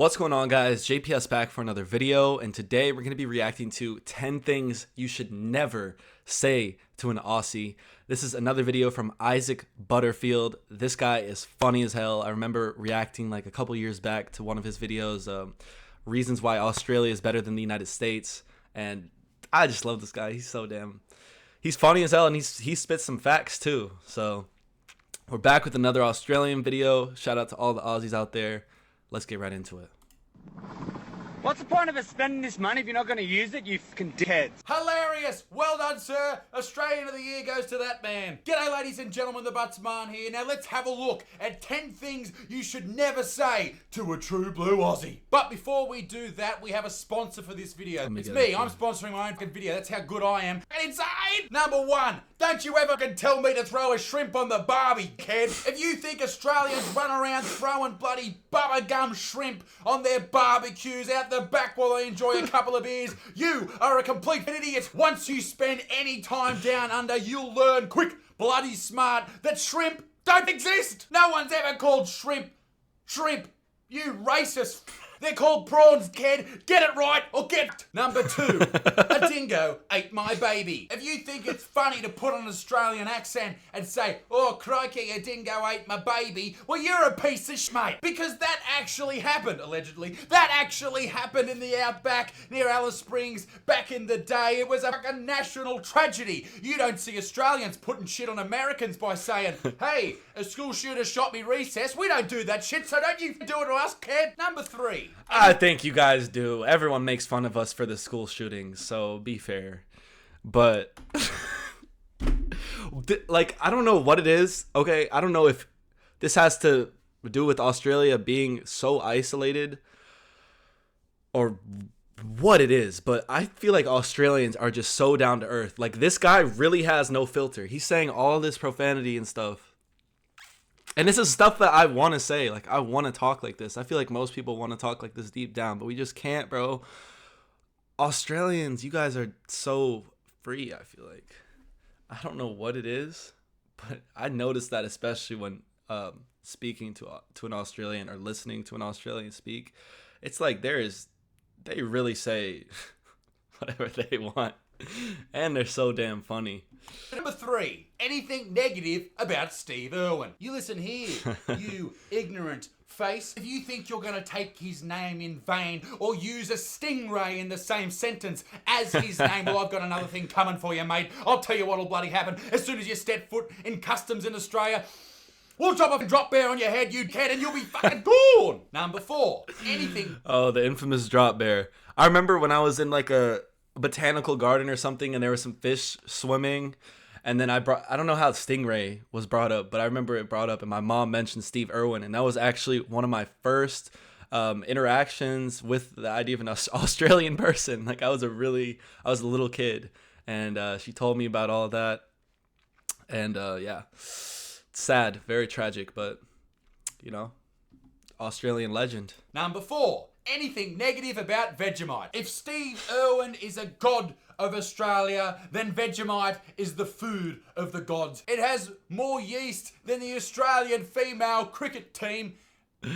What's going on, guys? JPS back for another video, and today we're going to be reacting to 10 things you should never say to an Aussie. This is another video from Isaac Butterfield. This guy is funny as hell. I remember reacting like a couple years back to one of his videos, reasons why Australia is better than the United States, and I just love this guy. He's funny as hell, and he spits some facts too. So we're back with another Australian video. Shout out to all the Aussies out there. Let's get right into it. What's the point of us spending this money if you're not going to use it, you fucking dickheads? Hilarious! Well done, sir! Australian of the Year goes to that man. G'day, ladies and gentlemen, the Buttsman here. Now let's have a look at 10 things you should never say to a true blue Aussie. But before we do that, we have a sponsor for this video. It's me. I'm sponsoring my own video. That's how good I am. And insane! Number 1, don't you ever tell me to throw a shrimp on the barbie, kid. If you think Australians run around throwing bloody bubblegum shrimp on their barbecues out the back while they enjoy a couple of beers, you are a complete idiot. Once you spend any time down under, you'll learn quick, bloody smart, that shrimp don't exist. No one's ever called shrimp, you racist. They're called prawns, kid. Get it right or get. Number 2, a dingo ate my baby. If you think it's funny to put on an Australian accent and say, oh crikey, a dingo ate my baby, well, you're a piece of mate. Because that actually happened, allegedly. That actually happened in the outback near Alice Springs back in the day. It was a fucking national tragedy. You don't see Australians putting shit on Americans by saying, hey, a school shooter shot me recess. We don't do that shit, so don't you do it to us, kid. Number 3. I think you guys do. Everyone makes fun of us for the school shootings, so be fair. But, like, I don't know what it is, okay? I don't know if this has to do with Australia being so isolated or what it is, but I feel like Australians are just so down to earth. Like, this guy really has no filter. He's saying all this profanity and stuff. And this is stuff that I want to say. Like, I want to talk like this. I feel like most people want to talk like this deep down, but we just can't, bro. Australians, you guys are so free, I feel like. I don't know what it is, but I noticed that especially when speaking to an Australian or listening to an Australian speak. It's like they really say whatever they want. And they're so damn funny. Number 3, anything negative about Steve Irwin. You listen here, you ignorant face. If you think you're going to take his name in vain or use a stingray in the same sentence as his name, well, I've got another thing coming for you, mate. I'll tell you what'll bloody happen. As soon as you step foot in customs in Australia, we'll drop off a drop bear on your head, you kid, and you'll be fucking gone. Number 4, anything. Oh, the infamous drop bear. I remember when I was in like a botanical garden or something, and there were some fish swimming, and then I don't know how stingray was brought up, but I remember it brought up, and my mom mentioned Steve Irwin, and that was actually one of my first interactions with the idea of an Australian person. Like, I was a little kid, and she told me about all of that, and yeah, it's sad, very tragic, but you know, Australian legend. Number 4, anything negative about Vegemite. If Steve Irwin is a god of Australia, then Vegemite is the food of the gods. It has more yeast than the Australian female cricket team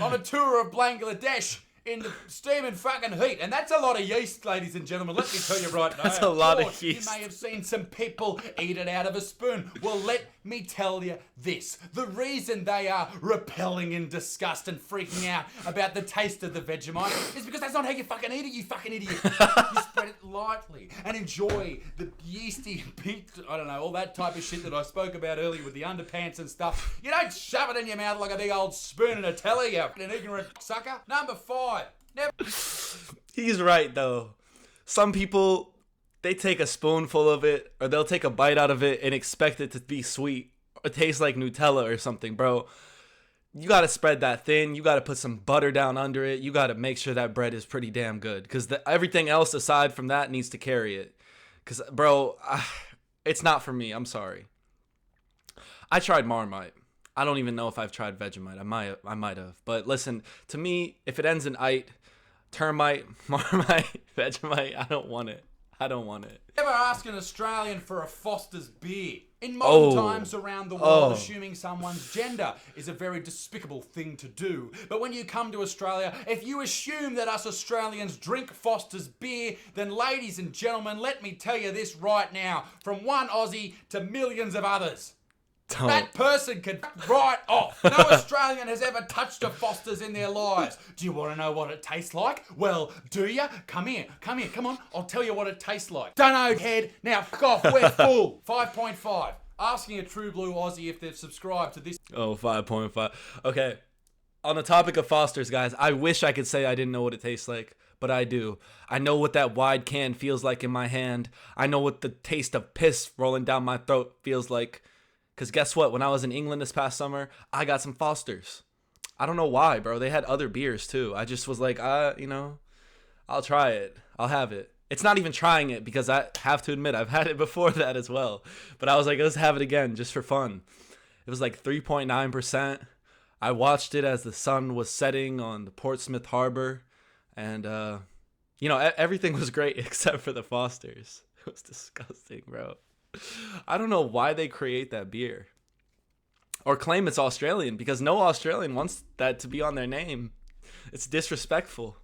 on a tour of Bangladesh in the steaming fucking heat. And that's a lot of yeast, ladies and gentlemen. Let me tell you right now. That's a lot of yeast. You may have seen some people eat it out of a spoon. Well, let me tell you this. The reason they are repelling in disgust and freaking out about the taste of the Vegemite is because that's not how you fucking eat it, you fucking idiot. You spread it lightly and enjoy the yeasty, pink, I don't know, all that type of shit that I spoke about earlier with the underpants and stuff. You don't shove it in your mouth like a big old spoon in a telly, you fucking ignorant sucker. Number 5. He's right, though. Some people, they take a spoonful of it, or they'll take a bite out of it and expect it to be sweet or taste like Nutella or something, bro. You gotta spread that thin. You gotta put some butter down under it. You gotta make sure that bread is pretty damn good, because everything else aside from that needs to carry it. Because, bro, it's not for me. I'm sorry. I tried Marmite. I don't even know if I've tried Vegemite. I might have. But listen, to me, if it ends in ite, termite, Marmite, Vegemite, I don't want it. I don't want it. Ever ask an Australian for a Foster's beer? In modern times around the world, assuming someone's gender is a very despicable thing to do. But when you come to Australia, if you assume that us Australians drink Foster's beer, then ladies and gentlemen, let me tell you this right now, from one Aussie to millions of others. Don't. That person can right off. No Australian has ever touched a Foster's in their lives. Do you want to know what it tastes like? Well, do you? Come here, come on. I'll tell you what it tastes like. Dunno, head. Now, fuck off. We're full. 5.5. Asking a true blue Aussie if they've subscribed to this. Oh, 5.5. Okay. On the topic of Foster's, guys, I wish I could say I didn't know what it tastes like, but I do. I know what that wide can feels like in my hand. I know what the taste of piss rolling down my throat feels like. Because guess what? When I was in England this past summer, I got some Foster's. I don't know why, bro. They had other beers, too. I just was like, I'll try it. I'll have it. It's not even trying it because I have to admit, I've had it before that as well. But I was like, let's have it again just for fun. It was like 3.9%. I watched it as the sun was setting on the Portsmouth Harbor. And, everything was great except for the Foster's. It was disgusting, bro. I don't know why they create that beer or claim it's Australian, because no Australian wants that to be on their name. It's disrespectful.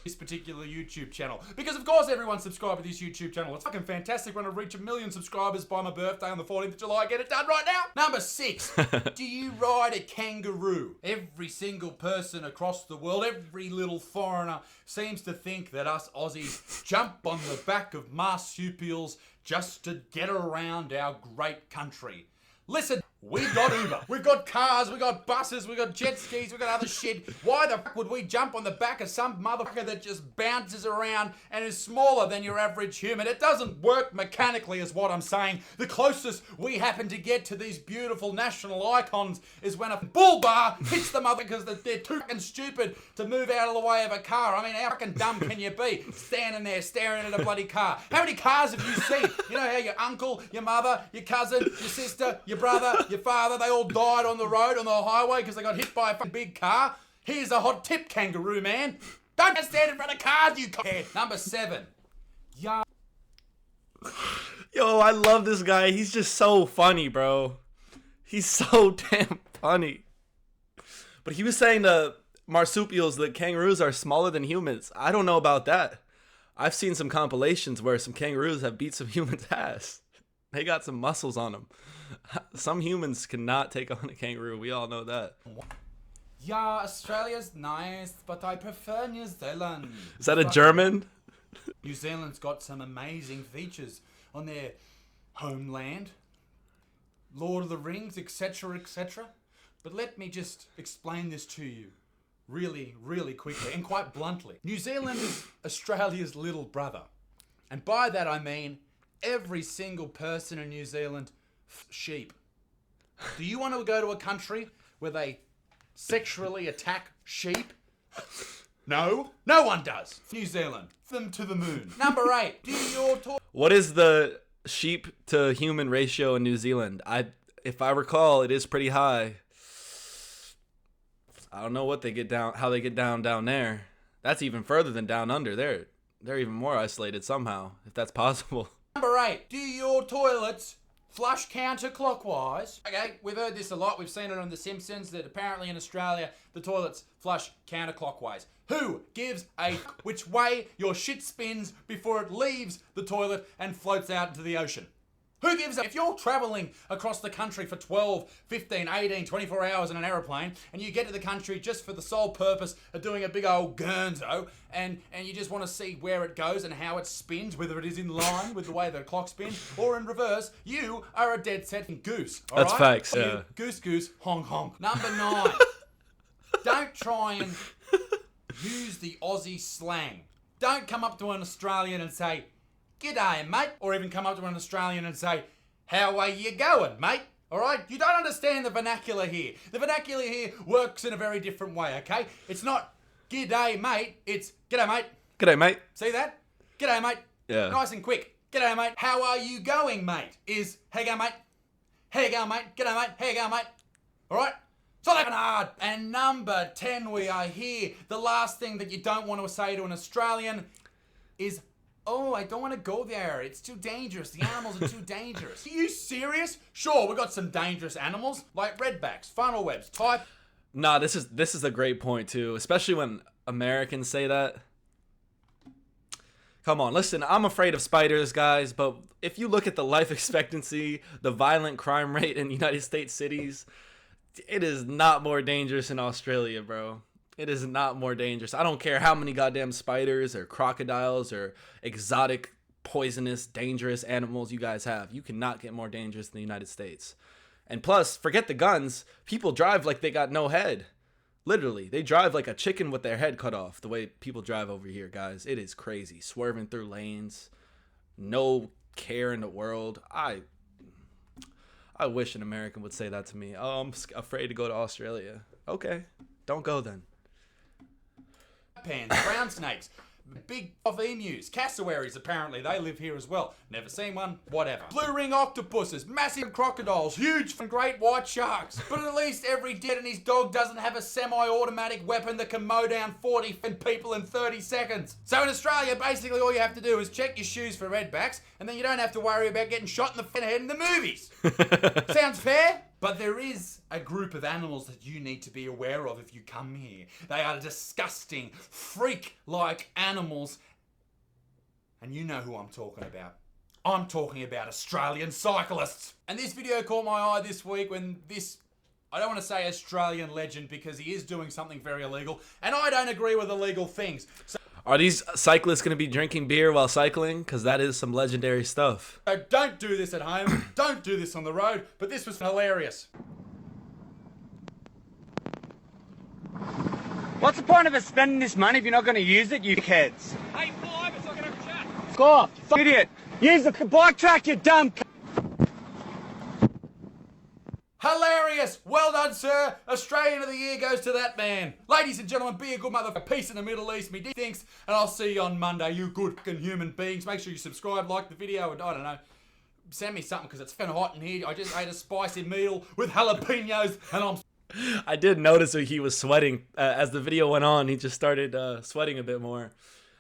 This particular YouTube channel, because of course everyone's subscribed to this YouTube channel. It's fucking fantastic. When I reach 1 million subscribers by my birthday on the 14th of July, get it done right now. Number 6. Do you ride a kangaroo? Every single person across the world, every little foreigner seems to think that us Aussies jump on the back of marsupials just to get around our great country. Listen, we've got Uber, we've got cars, we've got buses, we've got jet skis, we've got other shit. Why the fuck would we jump on the back of some motherfucker that just bounces around and is smaller than your average human? It doesn't work mechanically is what I'm saying. The closest we happen to get to these beautiful national icons is when a bull bar hits the mother because they're too fucking stupid to move out of the way of a car. I mean, how fucking dumb can you be standing there staring at a bloody car? How many cars have you seen? You know how your uncle, your mother, your cousin, your sister, your brother, your father, they all died on the road, on the highway because they got hit by a fucking big car? Here's a hot tip, kangaroo man. Don't stand in front of cars, you cockhead. Number 7. Yo, I love this guy. He's just so funny, bro. He's so damn funny. But he was saying the marsupials, the kangaroos, are smaller than humans. I don't know about that. I've seen some compilations where some kangaroos have beat some humans' ass. They got some muscles on them. Some humans cannot take on a kangaroo. We all know that. Yeah, Australia's nice, but I prefer New Zealand. Is that a German? New Zealand's got some amazing features on their homeland. Lord of the Rings, etc., etc. But let me just explain this to you really, really quickly and quite bluntly. New Zealand is Australia's little brother. And by that I mean every single person in New Zealand sheep. Do you want to go to a country where they sexually attack sheep? No one does. New Zealand, them to the moon. Number 8, do your talk. What is the sheep to human ratio in New Zealand? If I recall, it is pretty high. I don't know what they get down, how they get down there. That's even further than down under. They're even more isolated somehow, if that's possible. Number 8, do your toilets flush counterclockwise? Okay, we've heard this a lot. We've seen it on The Simpsons that apparently in Australia the toilets flush counterclockwise. Who gives a which way your shit spins before it leaves the toilet and floats out into the ocean? Who gives a... If you're travelling across the country for 12, 15, 18, 24 hours in an aeroplane and you get to the country just for the sole purpose of doing a big old gurnzo and you just want to see where it goes and how it spins, whether it is in line with the way the clock spins or in reverse, you are a dead set goose. All That's right? facts, yeah. You goose, goose, honk, honk. Number 9. Don't try and use the Aussie slang. Don't come up to an Australian and say, "G'day, mate," or even come up to an Australian and say, "How are you going, mate?" All right? You don't understand the vernacular here. The vernacular here works in a very different way, okay? It's not "G'day, mate." It's "G'day, mate." G'day, mate. See that? "G'day, mate." Yeah. Nice and quick. "G'day, mate. How are you going, mate?" is "How you going, mate? How you going, mate? G'day, mate. How you going, mate?" All right? It's not that hard. And number 10, we are here. The last thing that you don't want to say to an Australian is oh, I don't want to go there. It's too dangerous. The animals are too dangerous. Are you serious? Sure, we got some dangerous animals like redbacks, funnel webs, type. Nah, this is a great point too, especially when Americans say that. Come on, listen, I'm afraid of spiders, guys, but if you look at the life expectancy, the violent crime rate in United States cities, it is not more dangerous in Australia, bro. It is not more dangerous. I don't care how many goddamn spiders or crocodiles or exotic, poisonous, dangerous animals you guys have. You cannot get more dangerous in the United States. And plus, forget the guns. People drive like they got no head. Literally, they drive like a chicken with their head cut off. The way people drive over here, guys, it is crazy. Swerving through lanes, no care in the world. I wish an American would say that to me. Oh, I'm afraid to go to Australia. Okay, don't go then. Pans, brown snakes, big of emus, cassowaries, apparently they live here as well. Never seen one, whatever. Blue ring octopuses, massive crocodiles, huge and great white sharks. But at least every dad and his dog doesn't have a semi-automatic weapon that can mow down 40 people in 30 seconds. So in Australia, basically all you have to do is check your shoes for redbacks, and then you don't have to worry about getting shot in the head in the movies. Sounds fair? But there is a group of animals that you need to be aware of if you come here. They are disgusting, freak-like animals. And you know who I'm talking about. I'm talking about Australian cyclists. And this video caught my eye this week when this, I don't want to say Australian legend because he is doing something very illegal. And I don't agree with illegal things. So Are these cyclists going to be drinking beer while cycling? Because that is some legendary stuff. don't do this at home. Don't do this on the road. But this was hilarious. What's the point of us spending this money if you're not going to use it, you kids? Hey, pull over so I can have a chat. Fuck off, you idiot. Use the bike track, you dumb c***. Hilarious! Well done, sir! Australian of the Year goes to that man. Ladies and gentlemen, be a good mother for peace in the Middle East. Me thinks, and I'll see you on Monday, you good fucking human beings. Make sure you subscribe, like the video, and I don't know, send me something because it's fucking hot in here. I just ate a spicy meal with jalapenos, and I'm... I did notice that he was sweating as the video went on. He just started sweating a bit more.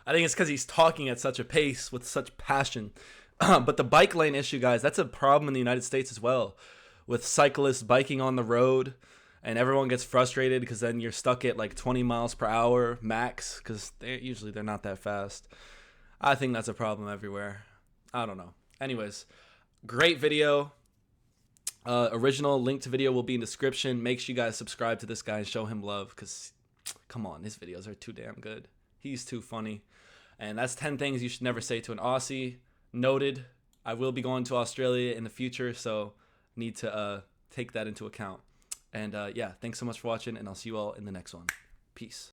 I think it's because he's talking at such a pace with such passion. But the bike lane issue, guys, that's a problem in the United States as well. With cyclists biking on the road, and everyone gets frustrated because then you're stuck at like 20 miles per hour max because they're not that fast. I think that's a problem everywhere. I don't know. Anyways, great video. Original link to video will be in description. Make sure you guys subscribe to this guy and show him love because, come on, his videos are too damn good. He's too funny. And that's 10 things you should never say to an Aussie. Noted. I will be going to Australia in the future, so need to take that into account. And yeah, thanks so much for watching, and I'll see you all in the next one. Peace.